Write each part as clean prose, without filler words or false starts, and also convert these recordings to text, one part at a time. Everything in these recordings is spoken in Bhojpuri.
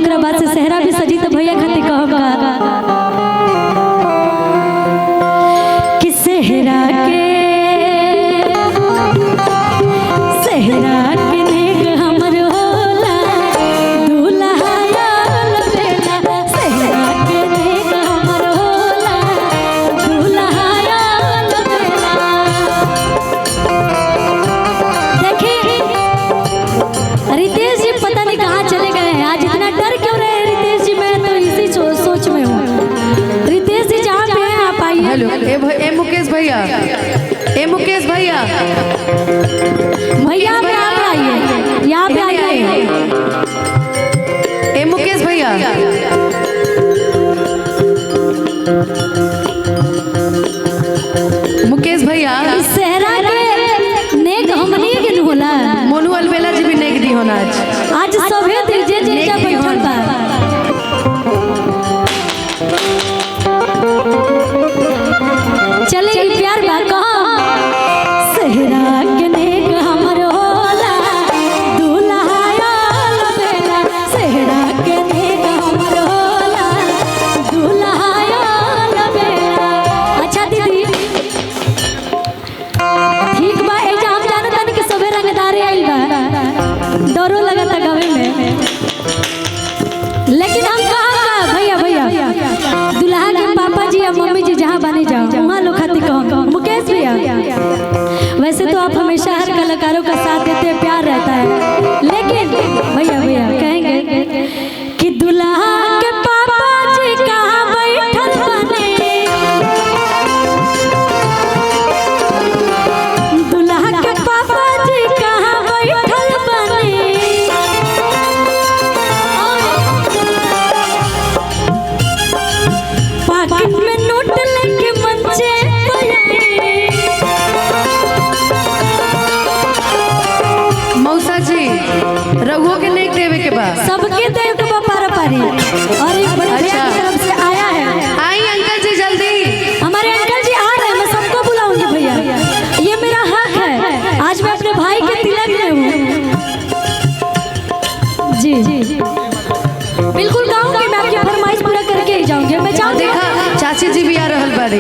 ओकरा बाद से सेहरा भी सजी तो भैया खातिर कहब कि सेहरा के नेक हमर होला दूल्हा आयल बेला। सेहरा के नेक हमर होला दूल्हा आयल बेला। देखिए रितेश जी पता नहीं कहाँ चले गए हैं। आज इतना डर क्यों रहे हैं रितेश जी? मैं तो इसी सोच में हूँ। रितेश जी जहाँ पे हैं आप आइए। हेलो ए मुकेश भैया, ए मुकेश भैया, भैया पे आप आइए, यहाँ पे आइए। ए मुकेश भैया, मुकेश भैया, सेहरा के नेक हमनी के न होला। मोनू अलबेला जी भी नेक दी होना आज सभे दीजे जीजा बैठल बा। चले प्यार बा कहो सेहरा के नेक हमर होला दूल्हा आयल बेला। सेहरा के नेक हमर होला दूल्हा आयल बेला। अच्छा दीदी ठीक बा। एजा हम जानत तानी कि सबे रंगदारे आइल बा, डरो लगता गावे में। लेकिन हम कहा भैया दुल्हा के पापा जी या मम्मी जी जहाँ बने जाओ वहाँ लोग खातिर कहो। मुकेश भैया वैसे तो आप हमेशा हर कलाकारों का साथ देते हैं, प्यार रहता है, लेकिन भैया कहेंगे कि दुल्हा के पापा जी कहाँ बैठल बने। दुल्हा के पापा जी कहाँ बैठल बने। पाकिट में नोट लेके मंचे मौसा जी रघुओं के नेक देवे के बाद सबके देव के पारा पारी। और एक बड़ी भैया की तरफ से आया है। आई अंकल जी जल्दी। हमारे अंकल जी आ रहे हैं, मैं सबको बुलाऊंगी भैया, ये मेरा हक है। आज मैं अपने भाई के तिलक में हूँ। जी बिल्कुल गाऊंगी, मैं आपकी फरमाइश पूरा करके ही जाऊंगी। मैं चाहूंगी देखा चाची जी भी आ रहल बाड़ी।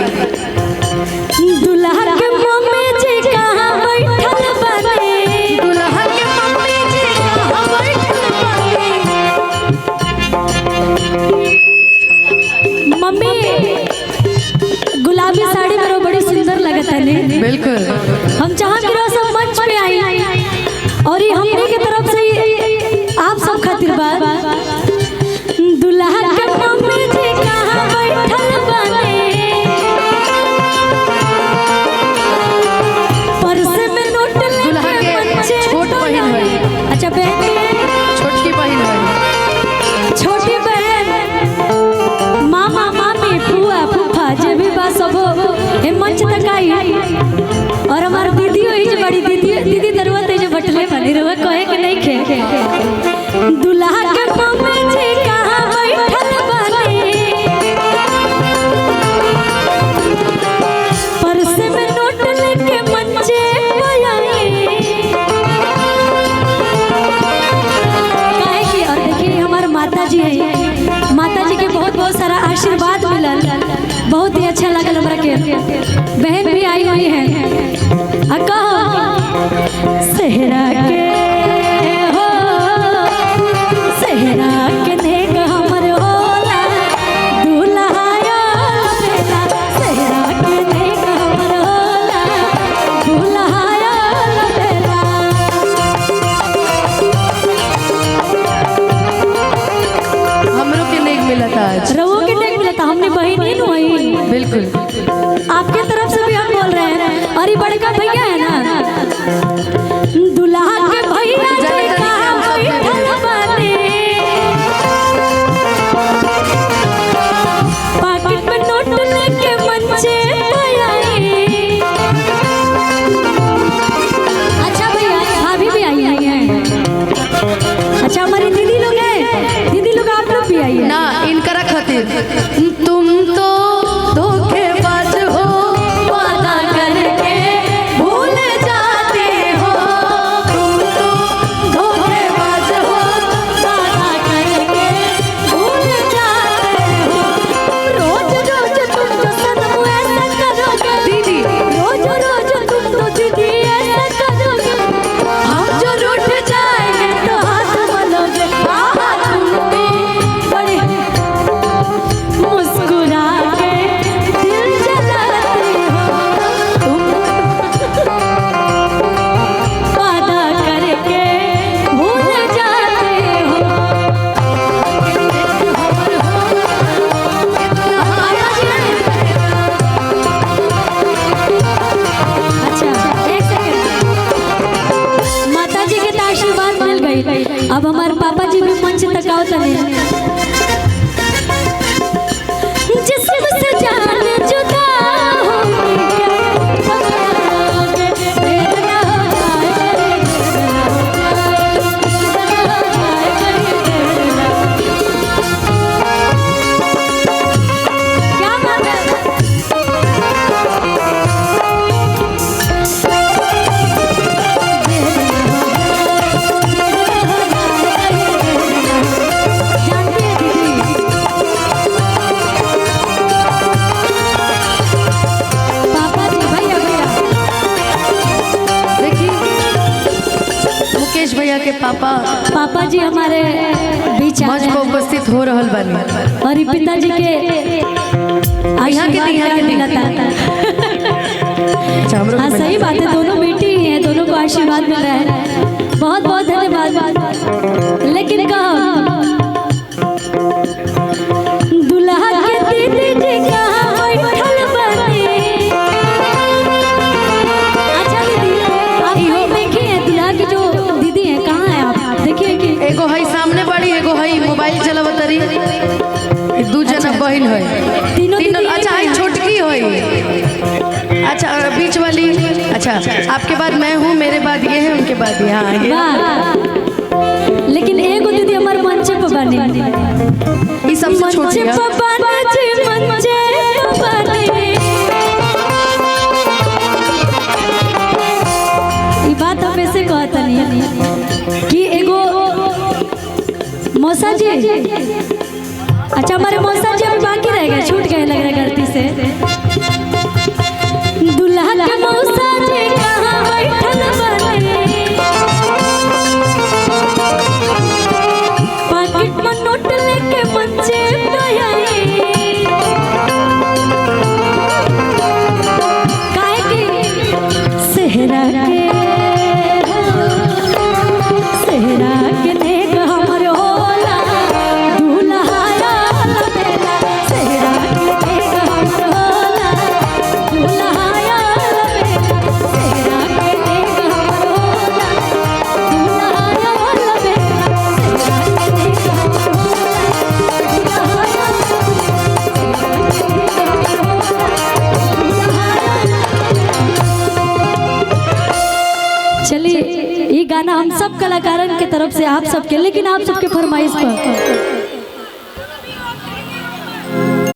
दुल्हा के मम्मी जी कहाँ बैठल बने। दुल्हा के मम्मी जी कहाँ बैठल बने। मम्मी गुलाबी साड़ी में बड़ी सुंदर लगता है नहीं? बिल्कुल। हम चाह कि सब मंच पे आई और ये हमने की तरफ से आप सब खातिर बात। दुल्हा के मम्मी जी कहाँ बैठल बने। पर्स में नोट दुल्हा लेके के मंचे छोट बहन है। अच्छा बहन छोटकी बहन है। छोटी बहन मामा मामी फुआ फूफा जे भी बा सब हे मंच तक आई। और हमार दीदी हुई जो बड़ी दीदी दरवाजे जो बटले बनी रहे कहे के नहीं खे। दुल्हा के मम्मी जी कहाँ बैठल बने। पर्स में नोट लेके मंचे आए। काहे की और देखिए हमारे माता जी है, माता जी के बहुत सारा आशीर्वाद मिलल, बहुत ही अच्छा लगल हमरा के। बहन भी आई हुई है। सेहरा के हो सेहरा के नेक हमर होला दूल्हा आयल बेला। सेहरा के नेक हमर होला दूल्हा आयल बेला। हमरो के नेक मिला था आज। रवो के नेक मिला था, हमने बहन ही हुई। बिल्कुल आपके तरफ से भी हम बोल रहे हैं। और ये बड़का भैया है ना दुल्हा के भैया जी कहाँ बैठल बने। पाकिट में नोट लेके मंचे आए। अच्छा भैया भाभी भी आई है। अच्छा हमारी दीदी लोग हैं, दीदी लोग आप लोग भी आइए ना। इनकरा खातिर तुम तो धोखेबाज हो, वादा करके भूल जाते हो। तुम तो धोखेबाज हो, वादा करके पापा पापा जी हमारे बीच मंच पर उपस्थित हो रहल बानी। और पिताजी के आशीर्वाद मिलता है। हाँ सही बात है, दोनों बेटी ही हैं, दोनों को आशीर्वाद मिल रहा है। बहुत बहुत धन्यवाद। लेकिन कहो दुल्हा के दीदी जी कहाँ बैठल बने। अच्छा दीदी आप हो देखी है दुल्हा की जो दीदी है कहाँ है आप देखिए कि एगो है सामने बड़ी, एगो है मोबाइल चलावतरी, दू जना बहन है तीनों तीनों। दीदी अच्छा है छोटकी है, अच्छा बीच वाली। अच्छा आपके बाद मैं हूँ, मेरे बाद ये है, उनके बाद ये। हाँ ये वाह। लेकिन एगो दीदी हमारे मंचे पर बने, ये सबसे छोटी है। ये बात हम ऐसे कहता नहीं कि एगो मौसा जी, अच्छा हमारे मौसा जी अभी बाकी रह गए, छूट गए लग रहा है गलती से। दुल्हा के मौसा जी कहाँ बैठल बने, पॉकेट में नोट लेके मंचे पे आए। काहे की सेहरा के नेक हमर होला, दुल्हा आया बेला। सेहरा के नेक हमर होला, दुल्हा आया बेला। सेहरा के नेक हमर होला, दुल्हा आया बेला। सेहरा के नेक हमर होला, दुल्हा आया। चलिए ये गाना हम सब कलाकारन के तरफ से आप सबके, लेकिन आप सबके फरमाइश पर